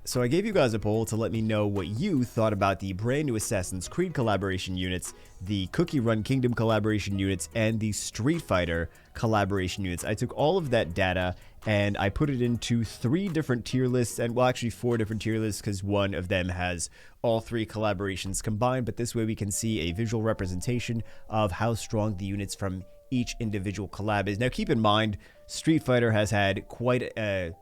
So I gave you guys a poll to let me know what you thought about the brand new Assassin's Creed collaboration units, the Cookie Run Kingdom collaboration units, and the Street Fighter collaboration units. I took all of that data and I put it into 3 different tier lists, and well, actually 4 different tier lists, because one of them has all 3 collaborations combined, but this way we can see a visual representation of how strong the units from each individual collab is. Now keep in mind, Street Fighter has had quite a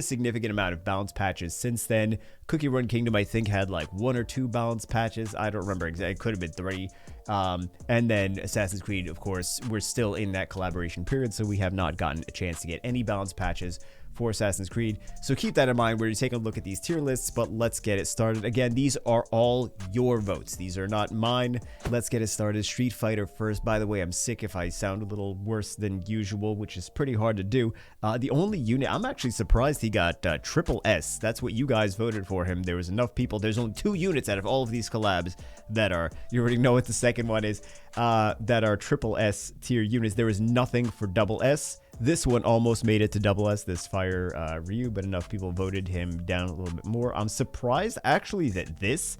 significant amount of balance patches since then. Cookie Run Kingdom, I think, had like 1 or 2 balance patches. I don't remember exactly. It could have been 3. And then Assassin's Creed, of course, we're still in that collaboration period, so we have not gotten a chance to get any balance patches for Assassin's Creed. So keep that in mind. We're taking a look at these tier lists, but let's get it started. Again, these are all your votes. These are not mine. Let's get it started. Street Fighter first. By the way, I'm sick if I sound a little worse than usual, which is pretty hard to do. The only unit, I'm actually surprised he got triple S. That's what you guys voted for him. There was enough people. There's only 2 units out of all of these collabs that are, you already know what the second one is, that are triple S tier units. There is nothing for double S. This one almost made it to double S, this Fire Ryu, but enough people voted him down a little bit more. I'm surprised, actually, that this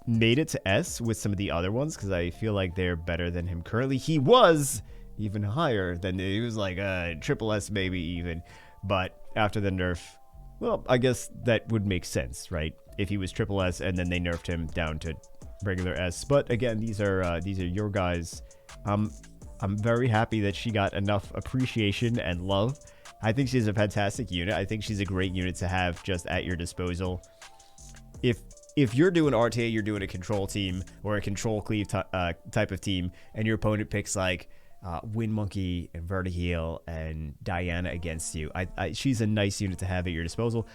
made it to S with some of the other ones, because I feel like they're better than him currently. He was even higher than, he was like triple S maybe even, but after the nerf, well, I guess that would make sense, right? If he was triple S and then they nerfed him down to regular S. But again, these are your guys. I'm very happy that she got enough appreciation and love. I think she's a fantastic unit. I think she's a great unit to have just at your disposal. If you're doing RTA, you're doing a control team or a control cleave type of team, and your opponent picks like Wind Monkey and Vertiheel and Diana against you, she's a nice unit to have at your disposal.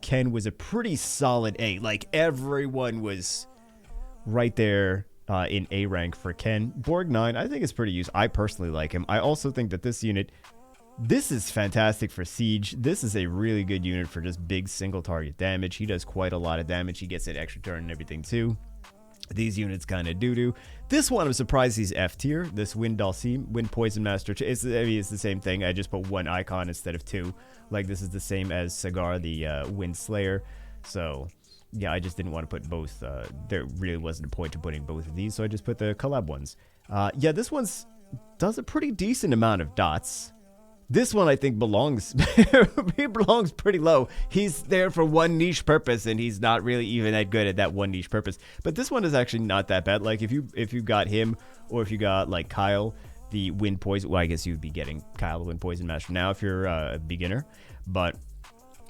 Ken was a pretty solid A. Like, everyone was right there in A rank for Ken. Borg 9, I think is pretty useful. I personally like him. I also think that this unit, this is fantastic for Siege. This is a really good unit for just big single target damage. He does quite a lot of damage. He gets an extra turn and everything too. These units kind of doo-doo. This one, I'm surprised he's F tier. This Wind Dalsim, Wind Poison Master. It's the same thing. I just put 1 icon instead of 2. Like, this is the same as Sagar, the Wind Slayer. So yeah, I just didn't want to put both. There really wasn't a point to putting both of these, so I just put the collab ones. Yeah, this one's does a pretty decent amount of dots. This one, I think, belongs he belongs pretty low. He's there for one niche purpose, and he's not really even that good at that one niche purpose. But this one is actually not that bad. Like, if you got him, or if you got like Kyle, the Wind Poison. Well, I guess you'd be getting Kyle, the Wind Poison Master now if you're a beginner, but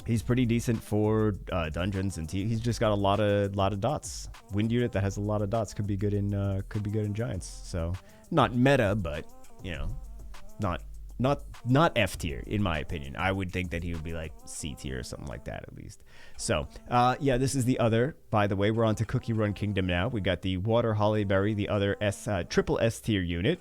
he's pretty decent for dungeons, and he's just got a lot of dots. Wind unit that has a lot of dots could be good in Giants. So not meta, but you know, not F tier in my opinion. I would think that he would be like C tier or something like that at least. So yeah, this is the other. By the way, we're on to Cookie Run Kingdom now. We got the Water Hollyberry, the other triple S tier unit.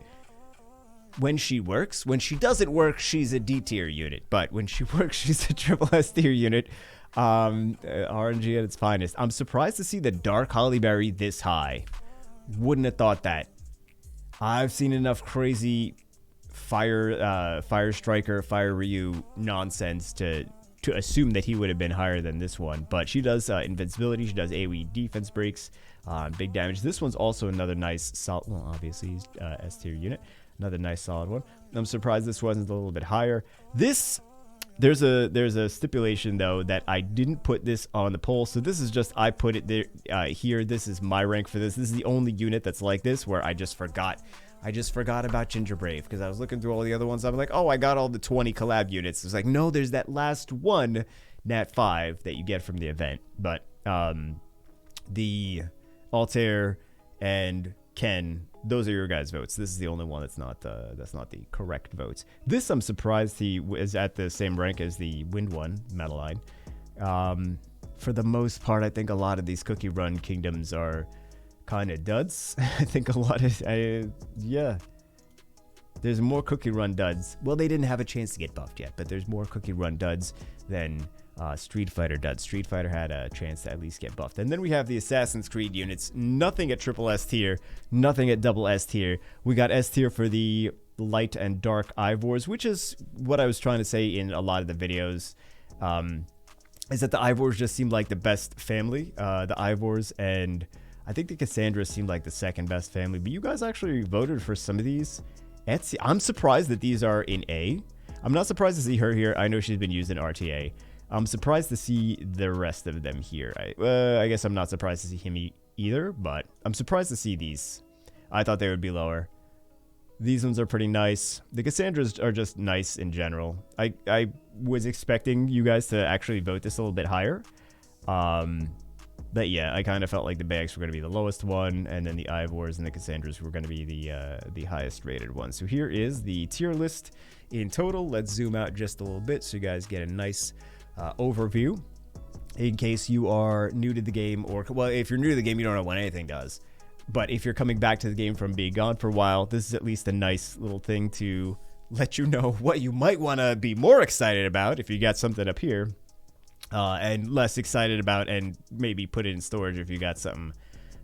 When she works. When she doesn't work, she's a D tier unit. But when she works, she's a triple S tier unit. RNG at its finest. I'm surprised to see the Dark Hollyberry this high. Wouldn't have thought that. I've seen enough crazy Fire Striker, Fire Ryu nonsense to assume that he would have been higher than this one. But she does invincibility. She does AoE defense breaks, big damage. This one's also another nice solid. Well, obviously he's S tier unit. Another nice solid one. I'm surprised this wasn't a little bit higher. This, there's a stipulation though that I didn't put this on the poll. So this is just, I put it there here. This is my rank for this. This is the only unit that's like this where I just forgot about Ginger Brave because I was looking through all the other ones. I'm like, oh, I got all the 20 collab units. It's like, no, there's that last one, Nat 5, that you get from the event. But the Altair and Ken, those are your guys' votes. This is the only one that's not the correct votes. This, I'm surprised he is at the same rank as the Wind one, Madeline. For the most part, I think a lot of these Cookie Run Kingdoms are kind of duds. I think a lot of yeah, there's more Cookie Run duds. Well, they didn't have a chance to get buffed yet, but there's more Cookie Run duds than Street Fighter duds. Street Fighter had a chance to at least get buffed. And then we have the Assassin's Creed units. Nothing at triple S tier, nothing at double S tier. We got S tier for the light and dark Ivors, which is what I was trying to say in a lot of the videos. is that the Ivors just seemed like the best family. The Ivors and I think the Cassandras seemed like the second best family. But you guys actually voted for some of these. Etsy. I'm surprised that these are in A. I'm not surprised to see her here. I know she's been used in RTA. I'm surprised to see the rest of them here. I guess I'm not surprised to see him either, but I'm surprised to see these. I thought they would be lower. These ones are pretty nice. The Cassandras are just nice in general. I was expecting you guys to actually vote this a little bit higher. But yeah, I kind of felt like the Bags were going to be the lowest one, and then the Ivors and the Cassandras were going to be the highest rated one. So here is the tier list in total. Let's zoom out just a little bit so you guys get a nice overview. In case you are new to the game, or, well, if you're new to the game, you don't know what anything does. But if you're coming back to the game from being gone for a while, this is at least a nice little thing to let you know what you might want to be more excited about if you got something up here, and less excited about, and maybe put it in storage if you got something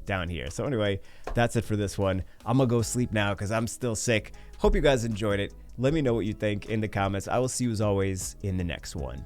down here. So anyway, that's it for this one. I'm gonna go sleep now because I'm still sick. Hope you guys enjoyed it. Let me know what you think in the comments. I will see you as always in the next one.